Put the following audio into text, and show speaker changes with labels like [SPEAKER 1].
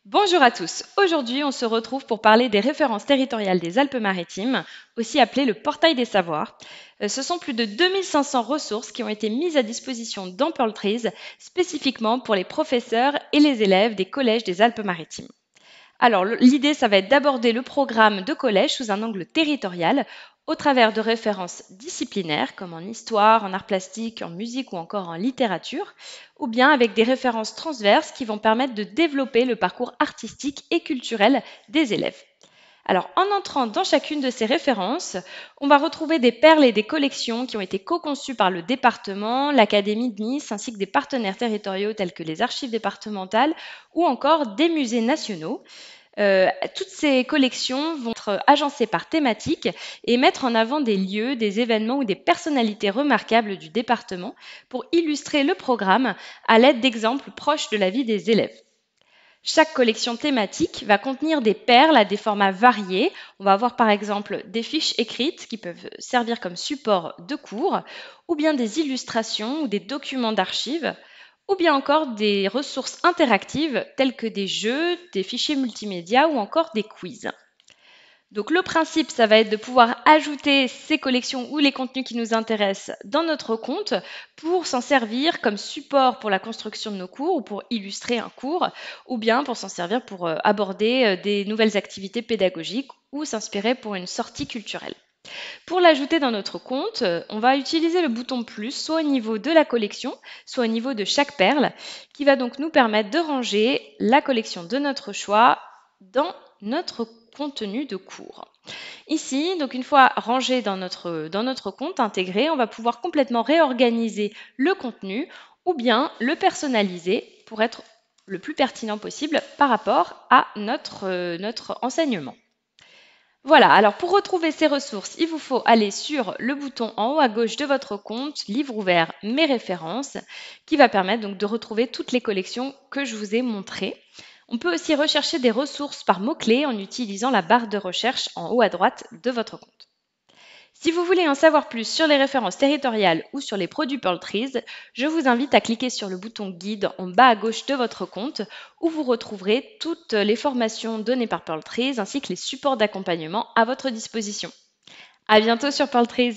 [SPEAKER 1] Bonjour à tous. Aujourd'hui, on se retrouve pour parler des références territoriales des Alpes-Maritimes, aussi appelées le portail des savoirs. Ce sont plus de 2500 ressources qui ont été mises à disposition dans Pearl Trees, spécifiquement pour les professeurs et les élèves des collèges des Alpes-Maritimes. Alors, l'idée, ça va être d'aborder le programme de collège sous un angle territorial, au travers de références disciplinaires comme en histoire, en art plastique, en musique ou encore en littérature, ou bien avec des références transverses qui vont permettre de développer le parcours artistique et culturel des élèves. Alors, en entrant dans chacune de ces références, on va retrouver des perles et des collections qui ont été co-conçues par le département, l'Académie de Nice, ainsi que des partenaires territoriaux tels que les archives départementales ou encore des musées nationaux. Toutes ces collections vont être agencées par thématique et mettre en avant des lieux, des événements ou des personnalités remarquables du département pour illustrer le programme à l'aide d'exemples proches de la vie des élèves. Chaque collection thématique va contenir des perles à des formats variés. On va avoir par exemple des fiches écrites qui peuvent servir comme support de cours, ou bien des illustrations ou des documents d'archives, ou bien encore des ressources interactives telles que des jeux, des fichiers multimédia ou encore des quiz. Donc le principe, ça va être de pouvoir ajouter ces collections ou les contenus qui nous intéressent dans notre compte pour s'en servir comme support pour la construction de nos cours ou pour illustrer un cours, ou bien pour s'en servir pour aborder des nouvelles activités pédagogiques ou s'inspirer pour une sortie culturelle. Pour l'ajouter dans notre compte, on va utiliser le bouton plus, soit au niveau de la collection, soit au niveau de chaque perle, qui va donc nous permettre de ranger la collection de notre choix dans notre contenu de cours. Ici, donc une fois rangé dans notre compte intégré, on va pouvoir complètement réorganiser le contenu ou bien le personnaliser pour être le plus pertinent possible par rapport à notre enseignement. Voilà, alors pour retrouver ces ressources, il vous faut aller sur le bouton en haut à gauche de votre compte, livre ouvert, mes références, qui va permettre donc de retrouver toutes les collections que je vous ai montrées. On peut aussi rechercher des ressources par mots-clés en utilisant la barre de recherche en haut à droite de votre compte. Si vous voulez en savoir plus sur les références territoriales ou sur les produits Pearl Trees, je vous invite à cliquer sur le bouton guide en bas à gauche de votre compte où vous retrouverez toutes les formations données par Pearl Trees ainsi que les supports d'accompagnement à votre disposition. À bientôt sur Pearl Trees!